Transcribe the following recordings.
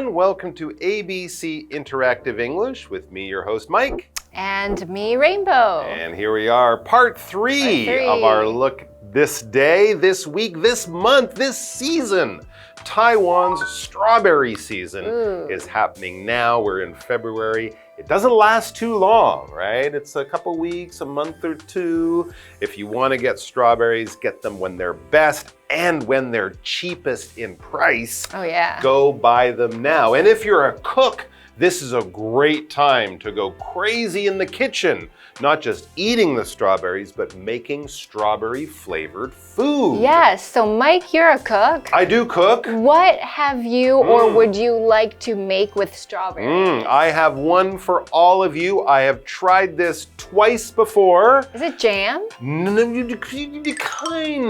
everyone. Welcome to ABC Interactive English with me, your host, Mike. And me, Rainbow. And here we are, part three of our look this day, this week, this month, this season. Taiwan's strawberry season is happening now. We're in February. It doesn't last too long, right? It's a couple weeks, a month or two. If you want to get strawberries, get them when they're best and when they're cheapest in price. Oh, yeah. Go buy them now. And if you're a cook, this is a great time to go crazy in the kitchen. Not just eating the strawberries, but making strawberry-flavored food. Yes, so Mike, you're a cook. I do cook. What have you or would you like to make with strawberries? I have one for all of you. I have tried this twice before. Is it jam? Kind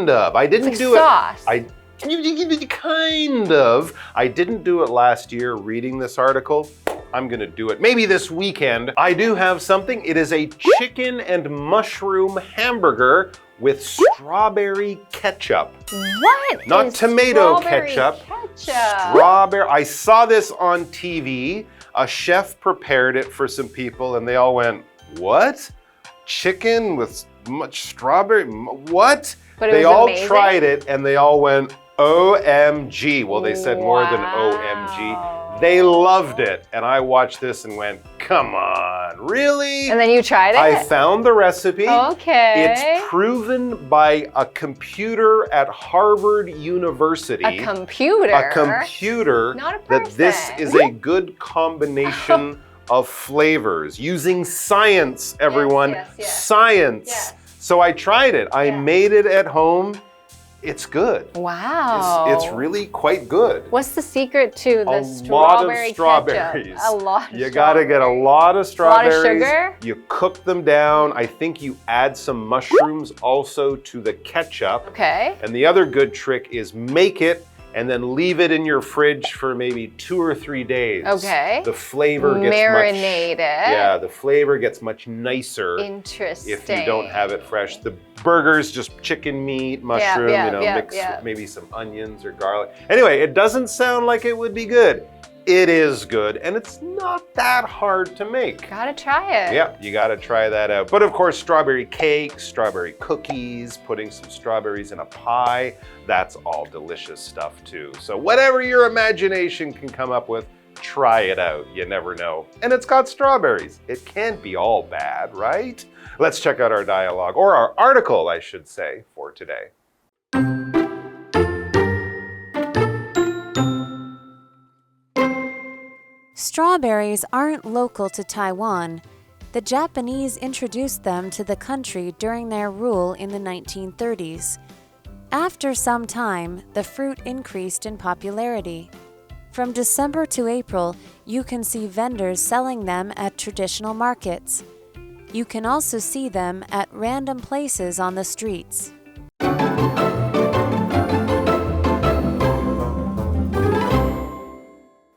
of. I didn't it's do like sauce. Kind of. I didn't do it last year reading this article. I'm gonna do it maybe this weekend. I do have something. It is a chicken and mushroom hamburger with strawberry ketchup. What? Not tomato strawberry ketchup. Strawberry. I saw this on TV. A chef prepared it for some people and they all went, "What? Chicken with much strawberry? What?" But they was all amazing. tried it and they all went, "OMG." Well, they said more than OMG. They loved it. And I watched this and went, "Come on, really?" And then you tried it? I found the recipe. Okay. It's proven by a computer at Harvard University. A computer? A computer. Not a that this person. is a good combination of flavors. Using science, everyone. Yes. Science. Yes. So I tried it. I made it at home. It's good. Wow. It's really quite good. What's the secret to the A strawberry lot of ketchup? strawberries. A lot of You gotta get a lot of strawberries. A lot of sugar? You cook them down. I think you add some mushrooms also to the ketchup. Okay. And the other good trick is make it and then leave it in your fridge for maybe 2 or 3 days. Okay. The flavor gets Marinate it. Yeah, the flavor gets much nicer. Interesting. If you don't have it fresh. The burger's just chicken meat, mushroom, mix with maybe some onions or garlic. Anyway, it doesn't sound like it would be good. It is good, and it's not that hard to make. Gotta try it. Yeah, you gotta try that out. But of course, strawberry cake, strawberry cookies, putting some strawberries in a pie, that's all delicious stuff too. So whatever your imagination can come up with, try it out. You never know. And it's got strawberries. It can't be all bad, right? Let's check out our dialogue, or our article, I should say, for today. Strawberries aren't local to Taiwan. The Japanese introduced them to the country during their rule in the 1930s. After some time, the fruit increased in popularity. From December to April, you can see vendors selling them at traditional markets. You can also see them at random places on the streets.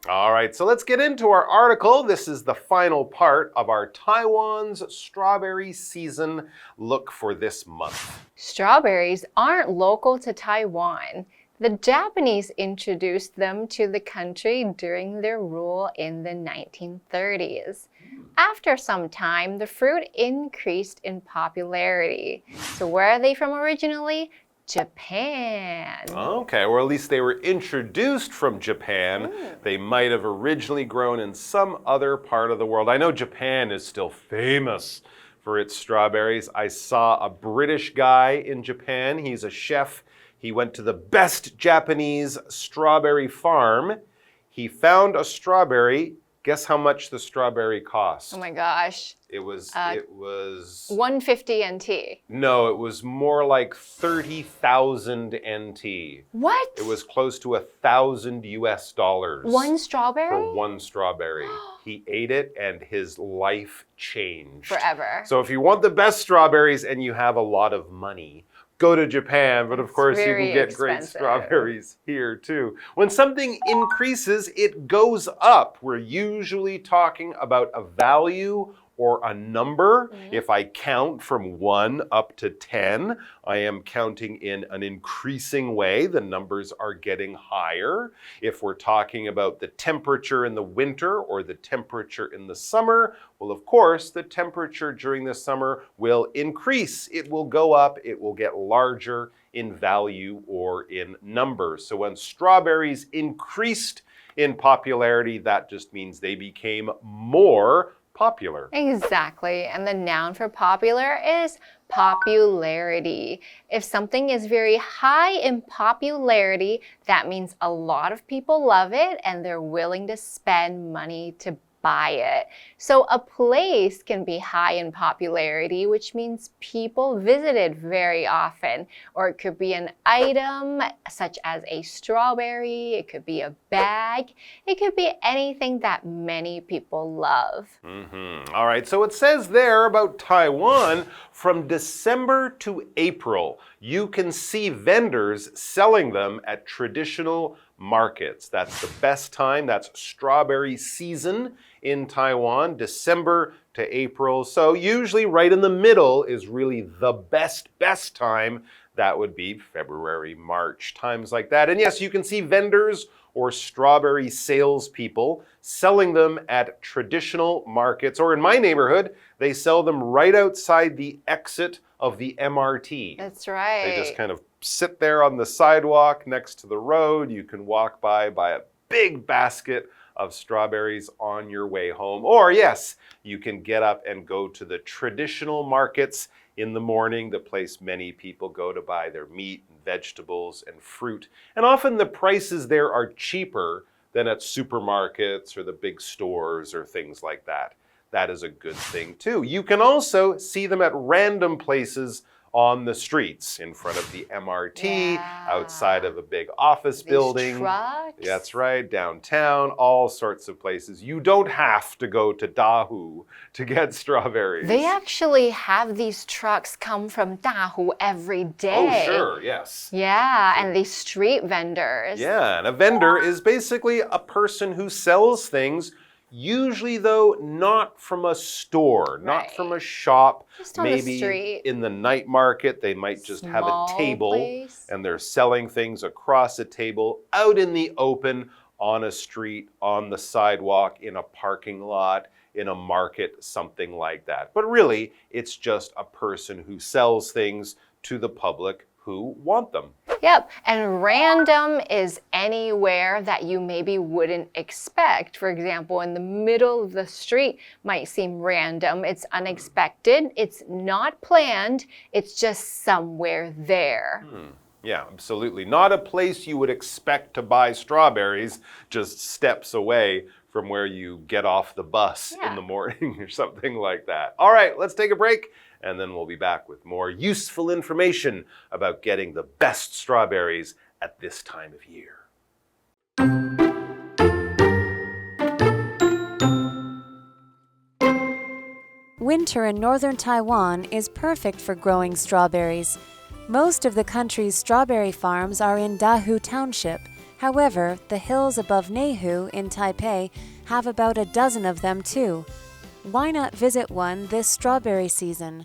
All right, so let's get into our article. This is the final part of our Taiwan's strawberry season look for this month. Strawberries aren't local to Taiwan. The Japanese introduced them to the country during their rule in the 1930s. After some time, the fruit increased in popularity. So where are they from originally? Japan. Okay, or at least they were introduced from Japan. They might have originally grown in some other part of the world. I know Japan is still famous for its strawberries. I saw a British guy in Japan. He's a chef. He went to the best Japanese strawberry farm. He found a strawberry. Guess how much the strawberry cost? Oh my gosh. It was 150 NT. No, it was more like 30,000 NT. What? It was close to $1,000 US. One strawberry? For one strawberry. He ate it and his life changed. Forever. So if you want the best strawberries and you have a lot of money, go to Japan, but of course you can get great strawberries here too. When something increases, it goes up. We're usually talking about a value or a number. If I count from 1 up to 10, I am counting in an increasing way. The numbers are getting higher. If we're talking about the temperature in the winter or the temperature in the summer, well, of course, the temperature during the summer will increase. It will go up. It will get larger in value or in numbers. So when strawberries increased in popularity, that just means they became more popular. Exactly. And the noun for popular is popularity. If something is very high in popularity, that means a lot of people love it and they're willing to spend money to buy it. So a place can be high in popularity, which means people visit it very often. Or it could be an item such as a strawberry, it could be a bag, it could be anything that many people love. All right, so it says there about Taiwan, from December to April, you can see vendors selling them at traditional markets. That's the best time. That's strawberry season in Taiwan, December to April. So usually right in the middle is really the best time. That would be February, March, times like that. And yes, you can see vendors or strawberry salespeople selling them at traditional markets, or in my neighborhood, they sell them right outside the exit of the MRT. That's right. They just kind of sit there on the sidewalk next to the road. You can walk by a big basket of strawberries on your way home. Or yes, you can get up and go to the traditional markets in the morning, the place many people go to buy their meat and vegetables and fruit. And often the prices there are cheaper than at supermarkets or the big stores or things like that. That is a good thing too. You can also see them at random places on the streets, in front of the MRT, outside of a big office building. Trucks. That's right, downtown, all sorts of places. You don't have to go to Dahu to get strawberries. They actually have these trucks come from Dahu every day. Oh, sure, yes. Yeah, and these street vendors. Yeah, and a vendor is basically a person who sells things, usually though not from a store, not from a shop. Just on the street. Maybe in the night market, they might just have a table and they're selling things across a table out in the open, on a street, on the sidewalk, in a parking lot, in a market, something like that. But really, it's just a person who sells things to the public who want them. Yep, and random is anywhere that you maybe wouldn't expect. For example, in the middle of the street might seem random. It's unexpected. It's not planned. It's just somewhere there. Yeah, absolutely. Not a place you would expect to buy strawberries, just steps away from where you get off the bus in the morning or something like that. All right, let's take a break. And then we'll be back with more useful information about getting the best strawberries at this time of year. Winter in northern Taiwan is perfect for growing strawberries. Most of the country's strawberry farms are in Dahu Township. However, the hills above Neihu in Taipei have about a dozen of them too. Why not visit one this strawberry season?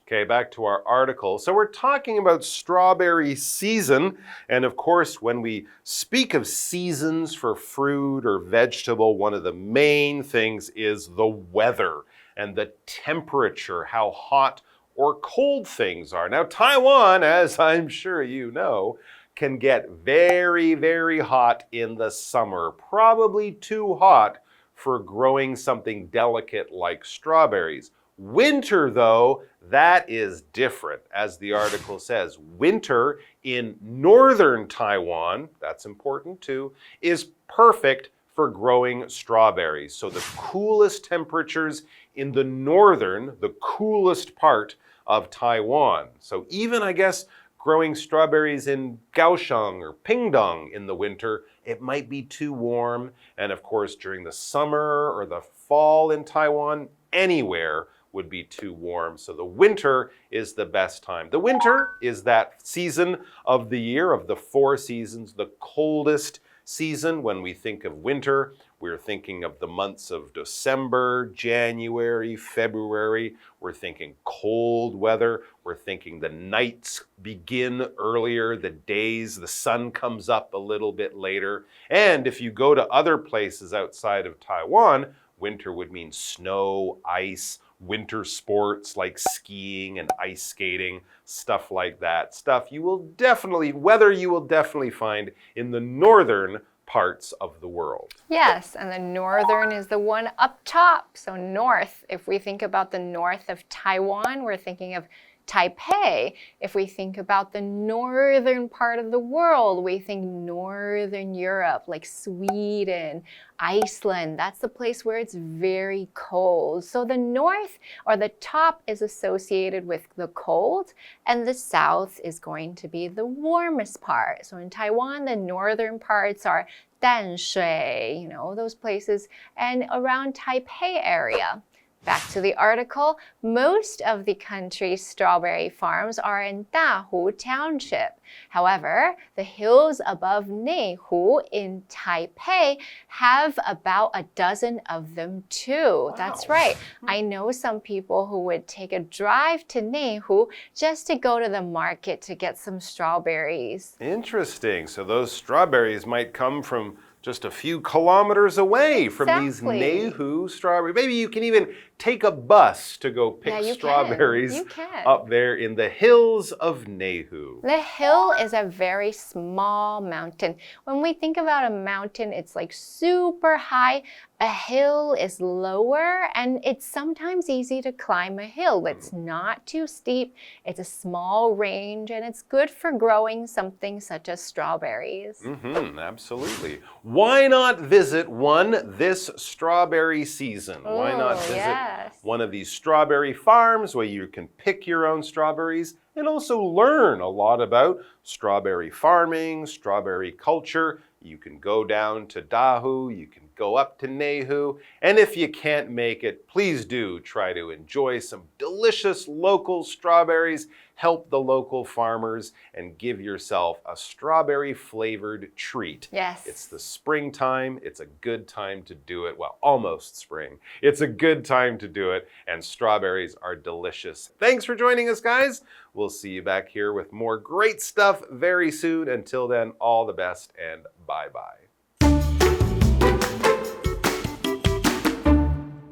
Okay, back to our article. So we're talking about strawberry season. And of course, when we speak of seasons for fruit or vegetable, one of the main things is the weather and the temperature, how hot or cold things are. Now, Taiwan, as I'm sure you know, can get very, very hot in the summer, probably too hot for growing something delicate like strawberries. Winter, though, that is different. As the article says, winter in northern Taiwan, that's important too, is perfect for growing strawberries. So the coolest temperatures in the northern, the coolest part of Taiwan. So even, I guess, growing strawberries in Kaohsiung or Pingdong in the winter, it might be too warm. And of course, during the summer or the fall in Taiwan, anywhere would be too warm. So the winter is the best time. The winter is that season of the year, of the 4 seasons, the coldest season. When we think of winter, we're thinking of the months of December, January, February. We're thinking cold weather. We're thinking the nights begin earlier, the days, the sun comes up a little bit later. And if you go to other places outside of Taiwan, winter would mean snow, ice, winter sports like skiing and ice skating, stuff like that. Weather you will definitely find in the northern parts of the world. Yes, and the northern is the one up top. So north, if we think about the north of Taiwan, we're thinking of Taipei. If we think about the northern part of the world, we think northern Europe, like Sweden, Iceland. That's the place where it's very cold. So the north or the top is associated with the cold, and the south is going to be the warmest part. So in Taiwan, the northern parts are Danshui, those places, and around Taipei area. Back to the article, most of the country's strawberry farms are in Dahu Township. However, the hills above Neihu in Taipei have about a dozen of them too. Wow. That's right. I know some people who would take a drive to Neihu just to go to the market to get some strawberries. Interesting. So those strawberries might come from just a few kilometers away from these Neihu strawberries. Maybe you can even take a bus to go pick strawberries up there in the hills of Neihu. The hill is a very small mountain. When we think about a mountain, it's like super high. A hill is lower, and it's sometimes easy to climb a hill. It's not too steep. It's a small range, and it's good for growing something such as strawberries. Absolutely. Why not visit one this strawberry season? Why not visit one of these strawberry farms where you can pick your own strawberries and also learn a lot about strawberry farming, strawberry culture. You can go down to Dahu, you can go up to Neihu, and if you can't make it, please do try to enjoy some delicious local strawberries, help the local farmers, and give yourself a strawberry-flavored treat. Yes. It's the springtime, it's a good time to do it. Well, almost spring. It's a good time to do it, and strawberries are delicious. Thanks for joining us, guys. We'll see you back here with more great stuff very soon. Until then, all the best and bye-bye.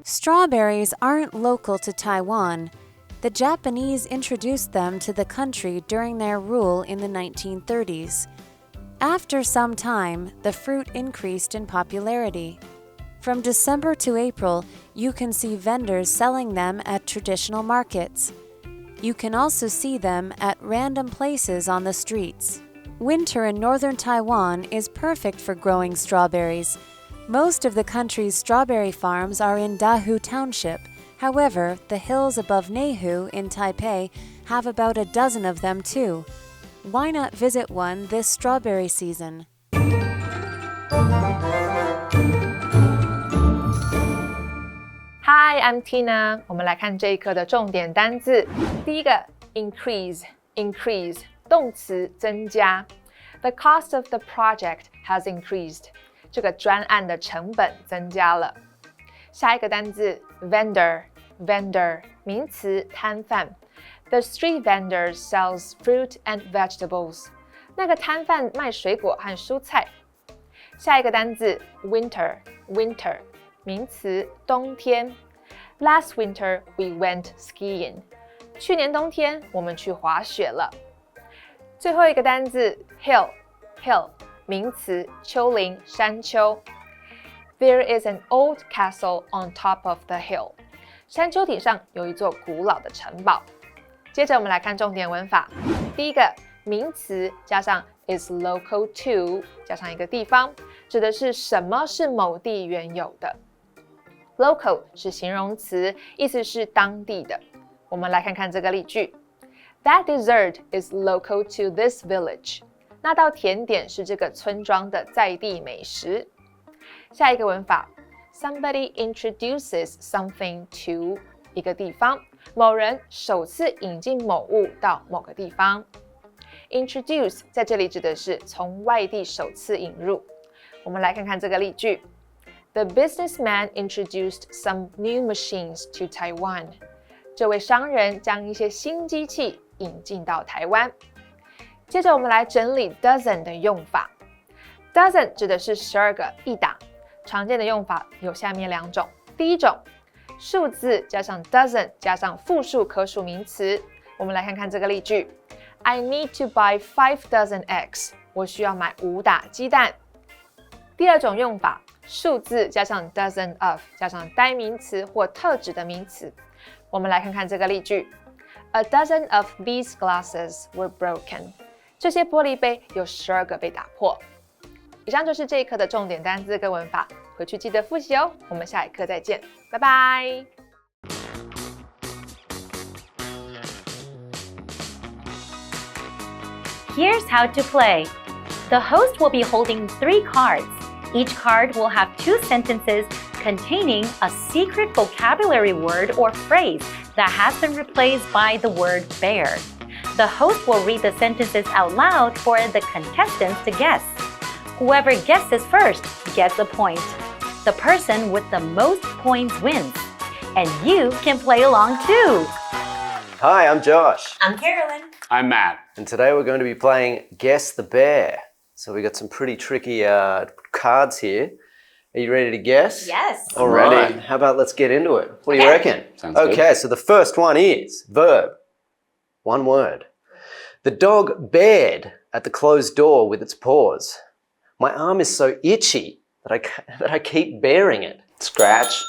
Strawberries aren't local to Taiwan. The Japanese introduced them to the country during their rule in the 1930s. After some time, the fruit increased in popularity. From December to April, you can see vendors selling them at traditional markets. You can also see them at random places on the streets. Winter in northern Taiwan is perfect for growing strawberries. Most of the country's strawberry farms are in Dahu Township. However, the hills above Neihu in Taipei have about a dozen of them too. Why not visit one this strawberry season? Hi, I'm Tina. 我们来看这一课的重点单字。第一个 increase 动词增加。The cost of the project has increased. 这个专案的成本增加了。下一个单字 vendor 名词摊贩。The street vendor sells fruit and vegetables. 那个摊贩卖水果和蔬菜。下一个单字 winter 名词冬天。Last winter we went skiing. 去年冬天我们去滑雪了。最后一个单字 hill 名词丘陵山丘。There is an old castle on top of the hill. 山丘顶上有一座古老的城堡。接着我们来看重点文法。第一个名词加上 is local to 加上一个地方，指的是什么是某地原有的。Local 是形容词，意思是当地的。我们来看看这个例句。That dessert is local to this village. 那道甜点是这个村庄的在地美食。下一个文法 Somebody introduces something to 一个地方，某人首次引进某物到某个地方。Introduce 在这里指的是从外地首次引入。我们来看看这个例句。The businessman introduced some new machines to Taiwan. 这位商人将一些新机器引进到台湾。接着我们来整理 dozen 的用法。dozen 指的是12个一打，常见的用法有下面2种。第一种，数字加上 dozen 加上复数可数名词。我们来看看这个例句。I need to buy 5 dozen eggs. 我需要买5打鸡蛋。第二种用法，数字加上 dozen of 加上代名词或特指的名词。我们来看看这个例句。A dozen of these glasses were broken. 这些玻璃杯有12个被打破。以上就是这一课的重点单字跟文法，回去记得复习哦。我们下一课再见，拜拜。Here's how to play. The host will be holding 3 cards. Each card will have 2 sentences containing a secret vocabulary word or phrase that has been replaced by the word bear. The host will read the sentences out loud for the contestants to guess. Whoever guesses first gets a point. The person with the most points wins. And you can play along too. Hi, I'm Josh. I'm Carolyn. I'm Matt. And today we're going to be playing Guess the Bear. So we got some pretty tricky cards here. Are you ready to guess? Yes. All right. How about let's get into it? What do you reckon? Sounds good. Okay, so the first one is verb. One word. The dog bared at the closed door with its paws. My arm is so itchy that I keep baring it. Scratch.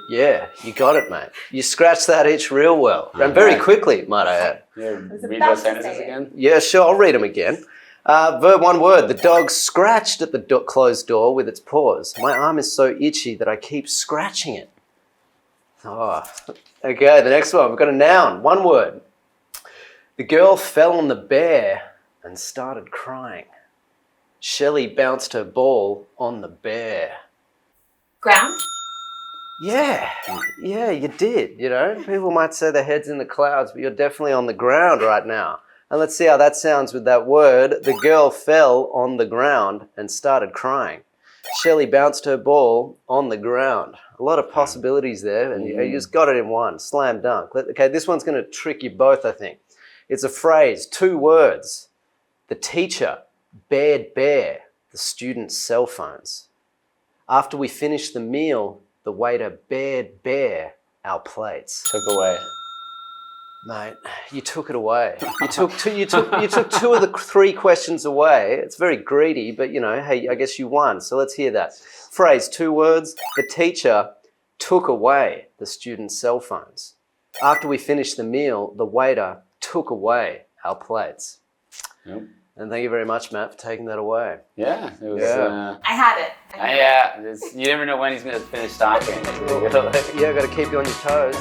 Yeah, you got it, mate. You scratched that itch real well. And very quickly, might I add. Yeah, read those sentences again. Yeah, sure, I'll read them again. Verb, one word. The dog scratched at the closed door with its paws. My arm is so itchy that I keep scratching it. Oh, okay, the next one. We've got a noun. One word. The girl fell on the bear and started crying. Shelley bounced her ball on the bear. Ground. Yeah, you did, you know. People might say their head's in the clouds, but you're definitely on the ground right now. And let's see how that sounds with that word. The girl fell on the ground and started crying. Shelley bounced her ball on the ground. A lot of possibilities there, and you just got it in one. Slam dunk. Okay, this one's going to trick you both, I think. It's a phrase, 2 words. The teacher bared bare the students' cell phones. After we finished the meal, the waiter bared bare our plates. Took away. Mate, you took it away. You took 2 of the 3 questions away. It's very greedy, but you know, hey, I guess you won. So let's hear that. Phrase, 2 words. The teacher took away the students' cell phones. After we finished the meal, the waiter took away our plates. Yep. And thank you very much, Matt, for taking that away. Yeah, it was. Yeah. I had it. Yeah, you never know when he's going to finish talking. Yeah, got to keep you on your toes.